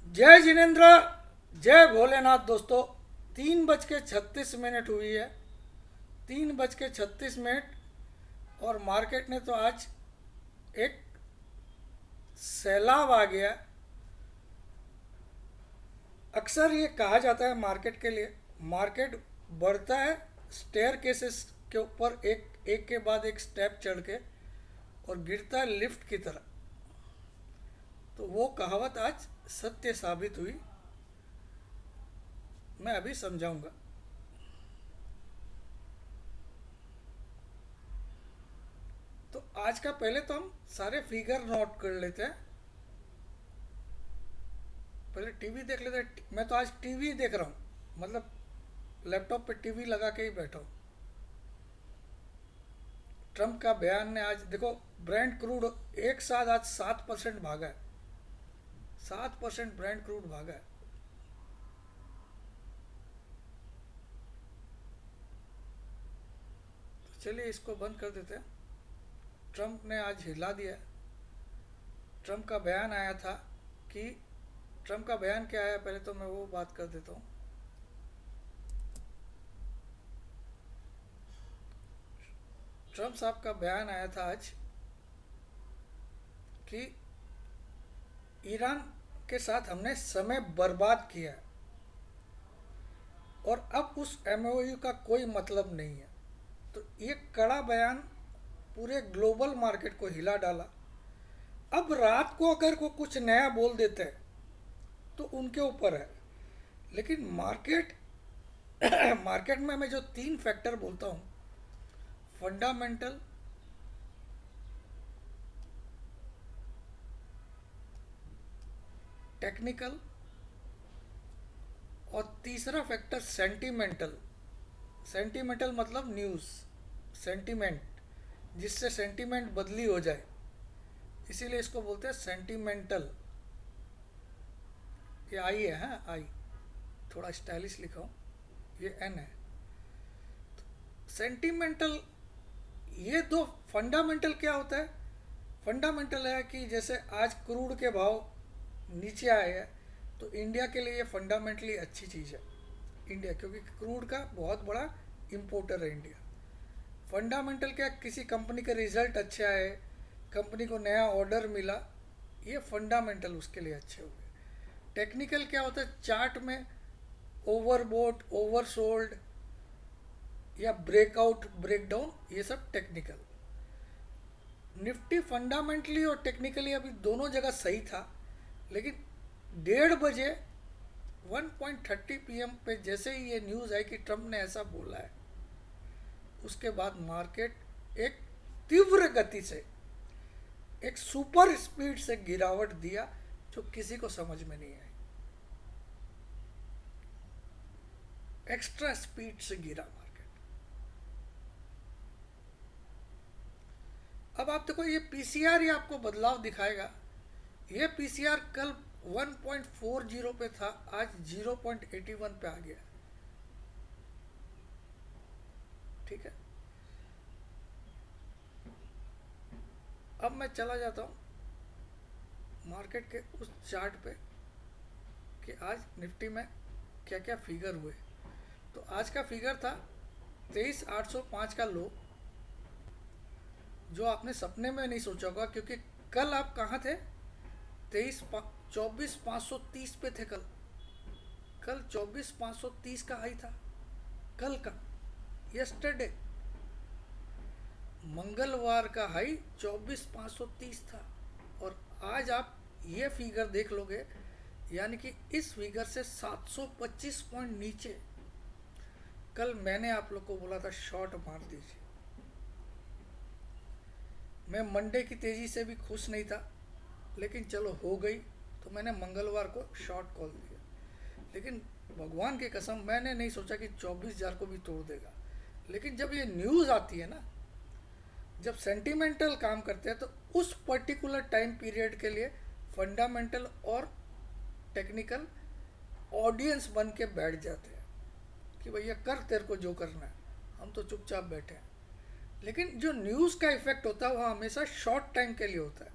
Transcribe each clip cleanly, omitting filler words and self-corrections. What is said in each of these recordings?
जय जिनेन्द्र, जय भोलेनाथ। दोस्तों, 3:36 हुई है। 3:36 और मार्केट ने तो आज एक सैलाब आ गया। अक्सर ये कहा जाता है मार्केट के लिए, मार्केट बढ़ता है स्टेयर केसेस के ऊपर, एक एक के बाद एक स्टेप चढ़ के, और गिरता है लिफ्ट की तरह। तो वो कहावत आज सत्य साबित हुई। मैं अभी समझाऊंगा। तो आज का पहले तो हम सारे फिगर नोट कर लेते हैं। पहले टीवी देख लेते हैं। मैं तो आज टीवी देख रहा हूँ, मतलब लैपटॉप पे टीवी लगा के ही बैठा हूँ। ट्रम्प का बयान ने आज देखो, ब्रेंट क्रूड एक साथ आज 7% भागा है। 7% ब्रेंट क्रूड भागा है। तो चलिए इसको बंद कर देते हैं। ट्रम्प ने आज हिला दिया। ट्रम्प का बयान आया था कि ट्रम्प का बयान क्या आया, पहले तो मैं वो बात कर देता हूँ। ट्रम्प साहब का बयान आया था आज कि ईरान के साथ हमने समय बर्बाद किया है और अब उस एमओयू का कोई मतलब नहीं है। तो ये कड़ा बयान पूरे ग्लोबल मार्केट को हिला डाला। अब रात को अगर वो कुछ नया बोल देते हैं तो उनके ऊपर है, लेकिन मार्केट मार्केट में मैं जो 3 फैक्टर बोलता हूँ, फंडामेंटल, टेक्निकल और तीसरा फैक्टर सेंटिमेंटल। सेंटिमेंटल मतलब न्यूज़, सेंटिमेंट, जिससे सेंटिमेंट बदली हो जाए, इसीलिए इसको बोलते हैं सेंटिमेंटल। ये आई है, हाँ आई, थोड़ा स्टाइलिश लिखा हूँ, ये एन है। सेंटिमेंटल, ये दो। फंडामेंटल क्या होता है? फंडामेंटल है कि जैसे आज क्रूड के भाव नीचे आए हैं, तो इंडिया के लिए ये फंडामेंटली अच्छी चीज़ है। इंडिया, क्योंकि क्रूड का बहुत बड़ा इंपोर्टर है इंडिया। फंडामेंटल क्या, किसी कंपनी के रिजल्ट अच्छे आए, कंपनी को नया ऑर्डर मिला, ये फंडामेंटल उसके लिए अच्छे हो गए। टेक्निकल क्या होता है? चार्ट में ओवरबोट, ओवरसोल्ड या ब्रेकआउट, ब्रेकडाउन, ये सब टेक्निकल। निफ्टी फंडामेंटली और टेक्निकली अभी दोनों जगह सही था, लेकिन 1:30 बजे 1:30 PM पे जैसे ही ये न्यूज़ आई कि ट्रम्प ने ऐसा बोला है, उसके बाद मार्केट एक तीव्र गति से, एक सुपर स्पीड से गिरावट दिया जो किसी को समझ में नहीं आई। एक्स्ट्रा स्पीड से गिरा मार्केट। अब आप देखो, ये पीसीआर ही आपको बदलाव दिखाएगा। ये पीसीआर कल 1.40 पे था, आज 0.81 पे आ गया। ठीक है, अब मैं चला जाता हूँ मार्केट के उस चार्ट पे कि आज निफ्टी में क्या क्या फिगर हुए। तो आज का फिगर था 23,805 का लो, जो आपने सपने में नहीं सोचा होगा, क्योंकि कल आप कहाँ थे? 24,530 पे थे कल। कल 24,530 का हाई था, कल का, यस्टरडे मंगलवार का हाई 24,530 था। और आज आप ये फिगर देख लोगे, यानी कि इस फिगर से 725 पॉइंट नीचे। कल मैंने आप लोग को बोला था शॉर्ट मार दीजिए। मैं मंडे की तेज़ी से भी खुश नहीं था, लेकिन चलो हो गई, तो मैंने मंगलवार को शॉर्ट कॉल दिया। लेकिन भगवान की कसम, मैंने नहीं सोचा कि 24,000 को भी तोड़ देगा। लेकिन जब ये न्यूज़ आती है ना, जब सेंटिमेंटल काम करते हैं, तो उस पर्टिकुलर टाइम पीरियड के लिए फंडामेंटल और टेक्निकल ऑडियंस बन के बैठ जाते हैं कि भैया कर तेरे को जो करना है, हम तो चुपचाप बैठे हैं। लेकिन जो न्यूज़ का इफेक्ट होता है वो हमेशा शॉर्ट टाइम के लिए होता है।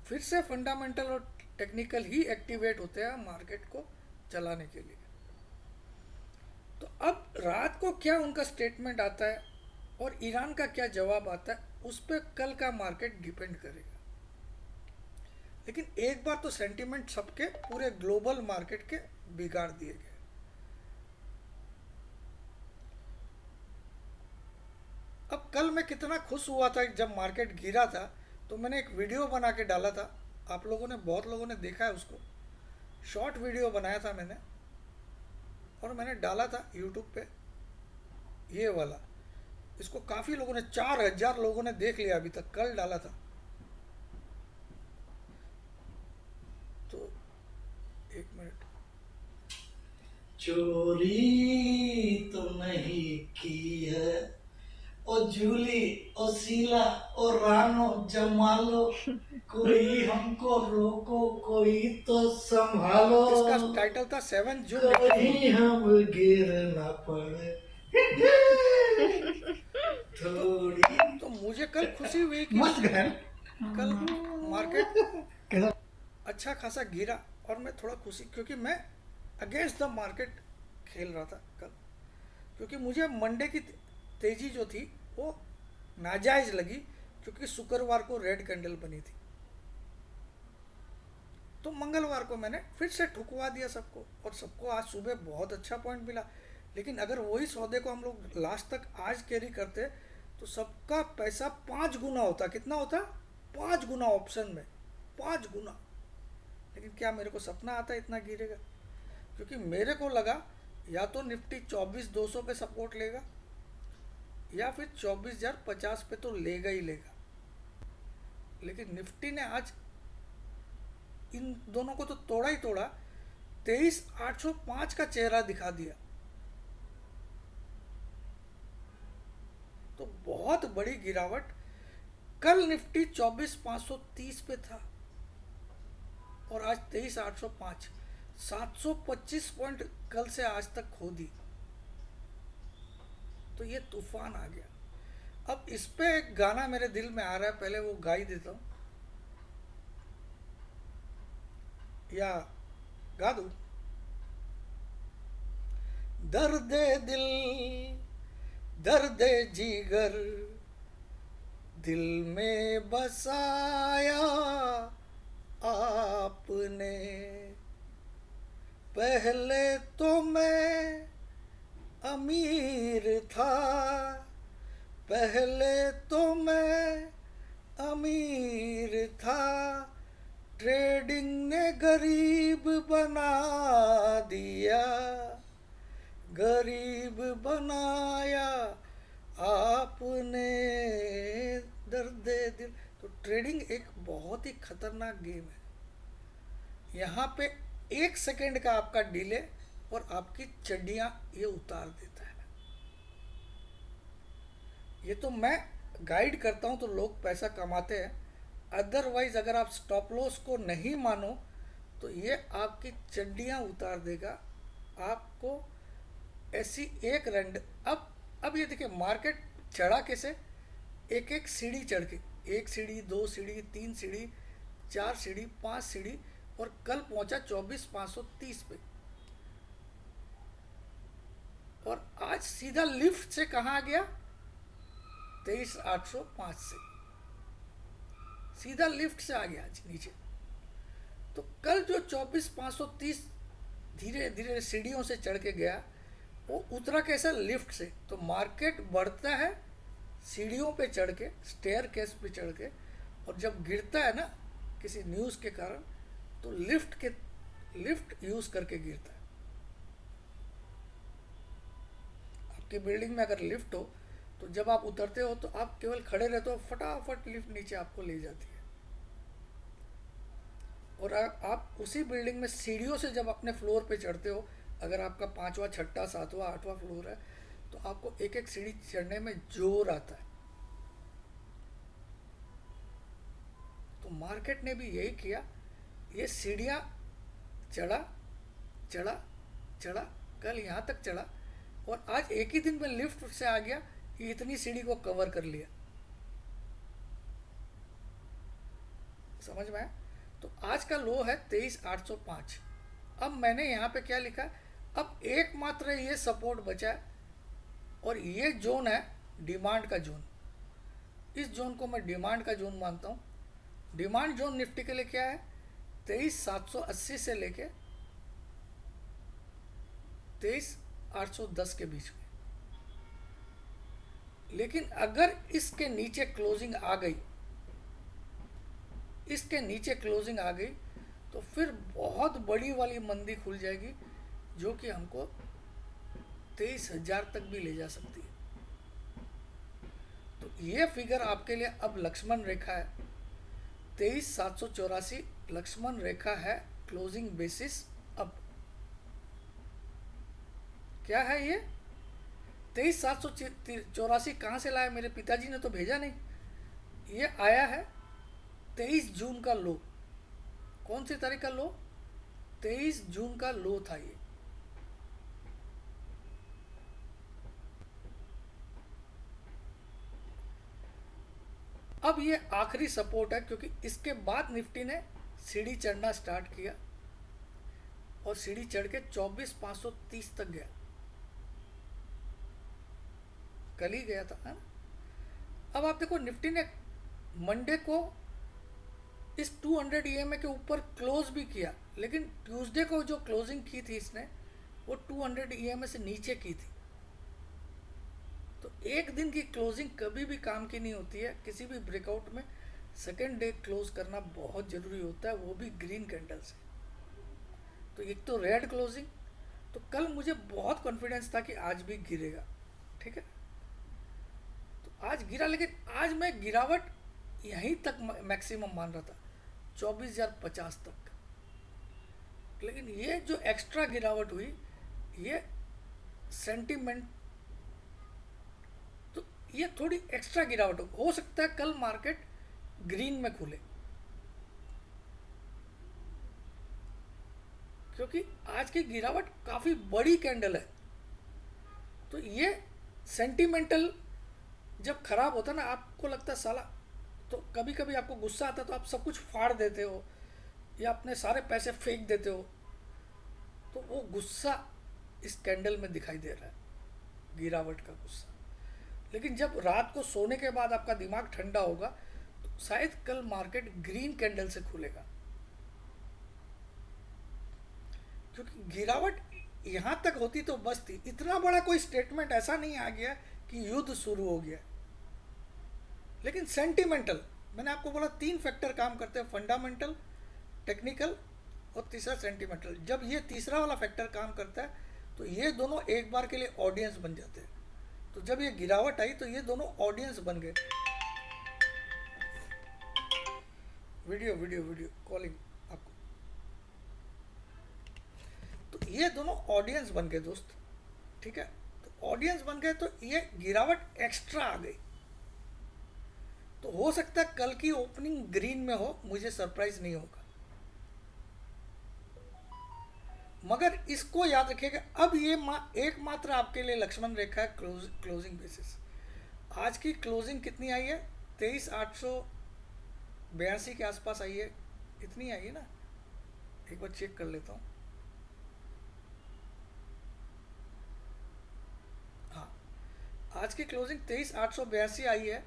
फिर से फंडामेंटल और टेक्निकल ही एक्टिवेट होते हैं मार्केट को चलाने के लिए। तो अब रात को क्या उनका स्टेटमेंट आता है और ईरान का क्या जवाब आता है, उस पर कल का मार्केट डिपेंड करेगा। लेकिन एक बार तो सेंटीमेंट सबके पूरे ग्लोबल मार्केट के बिगाड़ दिए गए। अब कल मैं कितना खुश हुआ था जब मार्केट गिरा था, तो मैंने एक वीडियो बना के डाला था। आप लोगों ने, बहुत लोगों ने देखा है उसको। शॉर्ट वीडियो बनाया था मैंने और मैंने डाला था यूट्यूब पे, ये वाला। इसको काफ़ी लोगों ने, 4000 लोगों ने देख लिया अभी तक, कल डाला था। तो एक मिनट। चोरी तो नहीं की है ओ जूली ओ शीला ओ रानो जमालो, कोई हमको रोको कोई तो संभालो, इसका टाइटल था 7 जून कहीं हम गिर ना पड़े थोड़ी। तो मुझे कल खुशी हुई कि मस्त गाना। कल मार्केट अच्छा खासा गिरा और मैं थोड़ा खुशी, क्योंकि मैं अगेंस्ट द मार्केट खेल रहा था कल। क्योंकि मुझे मंडे की तेजी जो थी वो नाजायज लगी, क्योंकि शुक्रवार को रेड कैंडल बनी थी। तो मंगलवार को मैंने फिर से ठुकवा दिया सबको, और सबको आज सुबह बहुत अच्छा पॉइंट मिला। लेकिन अगर वही सौदे को हम लोग लास्ट तक आज कैरी करते तो सबका पैसा 5 गुना होता। कितना होता? 5 गुना ऑप्शन में, 5 गुना। लेकिन क्या मेरे को सपना आता इतना गिरेगा? क्योंकि मेरे को लगा या तो निफ्टी 24,200 पे सपोर्ट लेगा या फिर 24,050 पे तो लेगा ही लेगा। लेकिन निफ्टी ने आज इन दोनों को तो तोड़ा ही तोड़ा, 23,805 का चेहरा दिखा दिया। तो बहुत बड़ी गिरावट। कल निफ्टी 24,530 पे था और आज 23,805, 725 पॉइंट कल से आज तक खो दी। तो ये तूफान आ गया। अब इस पे एक गाना मेरे दिल में आ रहा है, पहले वो गा ही देता हूँ, या गा दूँ? दर्द दिल दर्द जिगर दिल में बसाया आपने, पहले तो मैं अमीर था, पहले तो मैं अमीर था, ट्रेडिंग ने गरीब बना दिया, गरीब बनाया आपने, दर्द दिल। तो ट्रेडिंग एक बहुत ही खतरनाक गेम है। यहाँ पे 1 सेकेंड का आपका डिले और आपकी चड्डियाँ ये उतार देता है। ये तो मैं गाइड करता हूँ तो लोग पैसा कमाते हैं। अदरवाइज अगर आप स्टॉप लॉस को नहीं मानो तो ये आपकी चड्डियाँ उतार देगा आपको। ऐसी एक रैंड। अब ये देखिए मार्केट चढ़ा कैसे, एक एक सीढ़ी चढ़ के, 1 सीढ़ी 2 सीढ़ी 3 सीढ़ी 4 सीढ़ी 5 सीढ़ी, और कल पहुंचा 24,530 पे। और आज सीधा लिफ्ट से कहाँ गया? 23,805 से सीधा लिफ्ट से आ गया आज नीचे। तो कल जो 24,530 धीरे धीरे सीढ़ियों से चढ़ के गया, वो उतरा कैसा? लिफ्ट से। तो मार्केट बढ़ता है सीढ़ियों पे चढ़ के, स्टेयर केस पे चढ़ के, और जब गिरता है ना किसी न्यूज़ के कारण, तो लिफ्ट यूज़ करके गिरता है। आपकी बिल्डिंग में अगर लिफ्ट हो तो जब आप उतरते हो तो आप केवल खड़े रहते हो, फटाफट लिफ्ट नीचे आपको ले जाती है। और आप उसी बिल्डिंग में सीढ़ियों से जब अपने फ्लोर पे चढ़ते हो, अगर आपका 5वां 6वां 7वां 8वां फ्लोर है, तो आपको एक एक सीढ़ी चढ़ने में जोर आता है। तो मार्केट ने भी यही किया, ये सीढ़ियाँ चढ़ा चढ़ा चढ़ा, कल यहाँ तक चढ़ा, और आज एक ही दिन में लिफ्ट से आ गया, ये इतनी सीढ़ी को कवर कर लिया। समझ में आया? तो आज का लो है 23,805। अब मैंने यहाँ पे क्या लिखा, अब एकमात्र ये सपोर्ट बचा है और ये जोन है डिमांड का जोन। इस जोन को मैं डिमांड का जोन मानता हूँ। डिमांड जोन निफ्टी के लिए क्या है, 23,780 से लेके 23,810 के बीच में। लेकिन अगर इसके नीचे क्लोजिंग आ गई, इसके नीचे क्लोजिंग आ गई तो फिर बहुत बड़ी वाली मंदी खुल जाएगी, जो कि हमको 23,000 तक भी ले जा सकती है। तो ये फिगर आपके लिए अब लक्ष्मण रेखा है, 23,784 लक्ष्मण रेखा है क्लोजिंग बेसिस। अब क्या है ये 23,784 कहाँ से लाया, मेरे पिताजी ने तो भेजा नहीं, ये आया है 23 जून का लो। कौन सी तारीख का लो, 23 जून का लो था ये। अब ये आखिरी सपोर्ट है, क्योंकि इसके बाद निफ्टी ने सीढ़ी चढ़ना स्टार्ट किया और सीढ़ी चढ़ के 24,530 तक गया, कल ही गया था, है ना। अब आप देखो निफ्टी ने मंडे को इस 200 ईएमए के ऊपर क्लोज भी किया, लेकिन ट्यूसडे को जो क्लोजिंग की थी इसने वो 200 ईएमए से नीचे की थी। तो एक दिन की क्लोजिंग कभी भी काम की नहीं होती है, किसी भी ब्रेकआउट में सेकेंड डे क्लोज करना बहुत ज़रूरी होता है, वो भी ग्रीन कैंडल से। तो एक तो रेड क्लोजिंग, तो कल मुझे बहुत कॉन्फिडेंस था कि आज भी गिरेगा, ठीक है। तो आज गिरा, लेकिन आज मैं गिरावट यहीं तक मैक्सिमम मान रहा था, 24,050 तक। लेकिन ये जो एक्स्ट्रा गिरावट हुई, ये सेंटीमेंट, तो ये थोड़ी एक्स्ट्रा गिरावट हो सकता है कल मार्केट ग्रीन में खुले, क्योंकि आज की गिरावट काफ़ी बड़ी कैंडल है। तो ये सेंटिमेंटल जब खराब होता है ना, आपको लगता है साला, तो कभी कभी आपको गुस्सा आता है तो आप सब कुछ फाड़ देते हो या अपने सारे पैसे फेंक देते हो, तो वो गुस्सा इस कैंडल में दिखाई दे रहा है, गिरावट का गुस्सा। लेकिन जब रात को सोने के बाद आपका दिमाग ठंडा होगा तो शायद कल मार्केट ग्रीन कैंडल से खुलेगा, क्योंकि गिरावट यहाँ तक होती तो बस थी। इतना बड़ा कोई स्टेटमेंट ऐसा नहीं आ गया कि युद्ध शुरू हो गया, लेकिन सेंटिमेंटल, मैंने आपको बोला 3 फैक्टर काम करते हैं, फंडामेंटल, टेक्निकल और तीसरा सेंटिमेंटल। जब ये तीसरा वाला फैक्टर काम करता है तो ये दोनों एक बार के लिए ऑडियंस बन जाते हैं। तो जब ये गिरावट आई तो ये दोनों ऑडियंस बन गए। वीडियो वीडियो वीडियो कॉलिंग आपको, तो ये दोनों ऑडियंस बन गए दोस्त, ठीक है। तो ऑडियंस बन गए तो ये गिरावट एक्स्ट्रा आ गई। तो हो सकता है कल की ओपनिंग ग्रीन में हो, मुझे सरप्राइज नहीं होगा। मगर इसको याद रखिएगा, अब ये एकमात्र आपके लिए लक्ष्मण रेखा है क्लोजिंग बेसिस। आज की क्लोजिंग कितनी आई है, 23,882 के आसपास आई है, इतनी आई है ना, एक बार चेक कर लेता हूँ। हाँ, आज की क्लोजिंग 23,882 आई है।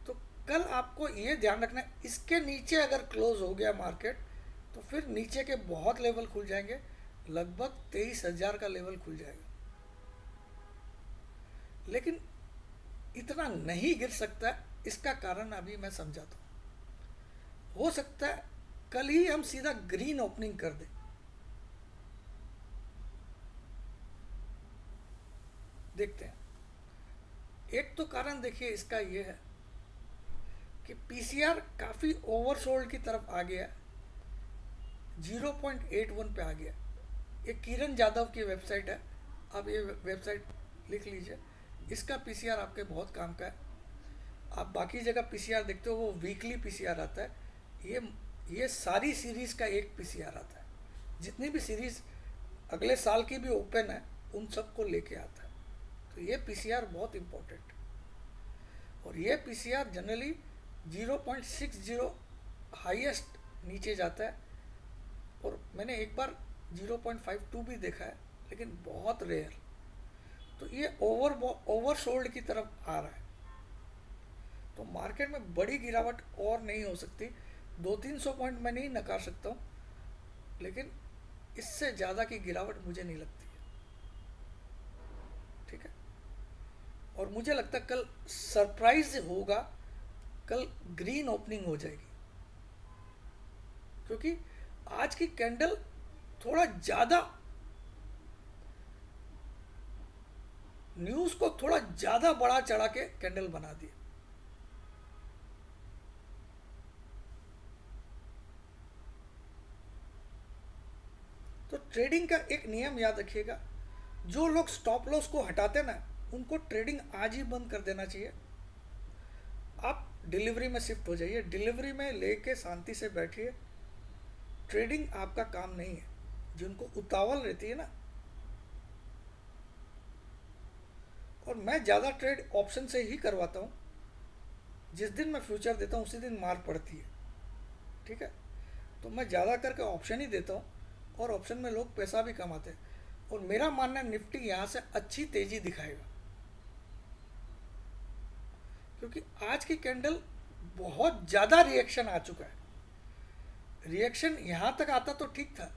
तो कल आपको ये ध्यान रखना है, इसके नीचे अगर क्लोज हो गया मार्केट तो फिर नीचे के बहुत लेवल खुल जाएंगे, लगभग 23,000 का लेवल खुल जाएगा। लेकिन इतना नहीं गिर सकता, इसका कारण अभी मैं समझाता हूँ। हो सकता है कल ही हम सीधा ग्रीन ओपनिंग कर दें। देखते हैं। एक तो कारण देखिए इसका ये है कि पीसीआर काफ़ी ओवरसोल्ड की तरफ आ गया, 0.81 पे आ गया। ये किरण जादव की वेबसाइट है, आप ये वेबसाइट लिख लीजिए, इसका पीसीआर आपके बहुत काम का है। आप बाकी जगह पीसीआर देखते हो वो वीकली पीसीआर आता है, ये सारी सीरीज़ का एक पीसीआर आता है। जितनी भी सीरीज़ अगले साल की भी ओपन है उन सबको लेके आता है। तो ये पीसीआर बहुत इम्पोर्टेंट, और ये पीसीआर जनरली 0.60 हाईएस्ट नीचे जाता है, और मैंने एक बार 0.52 भी देखा है, लेकिन बहुत रेयर। तो ये ओवरसोल्ड की तरफ आ रहा है। तो मार्केट में बड़ी गिरावट और नहीं हो सकती। 200-300 पॉइंट मैं नहीं नकार सकता हूँ, लेकिन इससे ज़्यादा की गिरावट मुझे नहीं लगती है। ठीक है, और मुझे लगता है कल सरप्राइज होगा, कल ग्रीन ओपनिंग हो जाएगी, क्योंकि आज की कैंडल थोड़ा ज़्यादा, न्यूज़ को थोड़ा ज़्यादा बढ़ा चढ़ा के कैंडल बना दिया। तो ट्रेडिंग का एक नियम याद रखिएगा, जो लोग स्टॉप लॉस को हटाते ना, उनको ट्रेडिंग आज ही बंद कर देना चाहिए। आप डिलीवरी में शिफ्ट हो जाइए, डिलीवरी में लेके शांति से बैठिए। ट्रेडिंग आपका काम नहीं है। जिनको उतावल रहती है ना, और मैं ज़्यादा ट्रेड ऑप्शन से ही करवाता हूँ। जिस दिन मैं फ्यूचर देता हूँ उसी दिन मार पड़ती है। ठीक है, तो मैं ज़्यादा करके ऑप्शन ही देता हूँ, और ऑप्शन में लोग पैसा भी कमाते हैं। और मेरा मानना है निफ्टी यहाँ से अच्छी तेज़ी दिखाएगा, क्योंकि आज की कैंडल बहुत ज़्यादा रिएक्शन आ चुका है। रिएक्शन यहाँ तक आता तो ठीक था,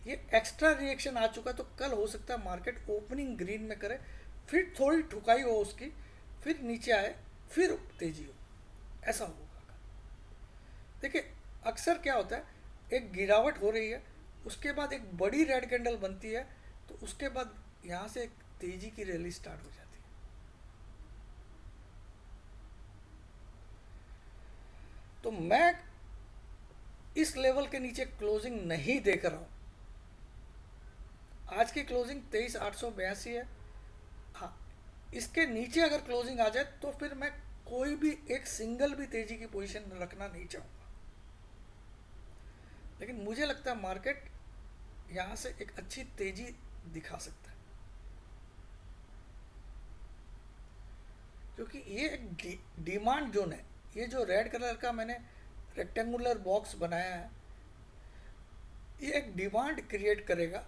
ये एक्स्ट्रा रिएक्शन आ चुका। तो कल हो सकता है मार्केट ओपनिंग ग्रीन में करे, फिर थोड़ी ठुकाई हो उसकी, फिर नीचे आए, फिर तेजी हो, ऐसा होगा। देखिए अक्सर क्या होता है, एक गिरावट हो रही है, उसके बाद एक बड़ी रेड कैंडल बनती है, तो उसके बाद यहाँ से एक तेजी की रैली स्टार्ट हो जाती है। तो मैं इस लेवल के नीचे क्लोजिंग नहीं देख रहा हूँ। आज की क्लोजिंग 23,882 है। हाँ, इसके नीचे अगर क्लोजिंग आ जाए तो फिर मैं कोई भी एक सिंगल भी तेजी की पोजीशन रखना नहीं चाहूँगा। लेकिन मुझे लगता है मार्केट यहाँ से एक अच्छी तेजी दिखा सकता है, क्योंकि ये एक डिमांड जोन है। ये जो रेड कलर का मैंने रेक्टेंगुलर बॉक्स बनाया है, ये एक डिमांड क्रिएट करेगा,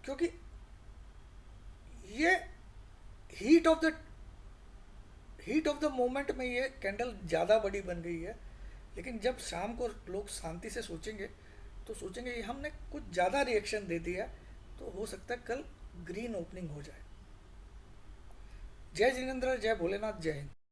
क्योंकि ये हीट ऑफ द मोमेंट में ये कैंडल ज़्यादा बड़ी बन गई है। लेकिन जब शाम को लोग शांति से सोचेंगे, तो सोचेंगे ये हमने कुछ ज़्यादा रिएक्शन दे दिया, तो हो सकता है कल ग्रीन ओपनिंग हो जाए। जय जिनेंद्र, जय भोलेनाथ, जय हिंद।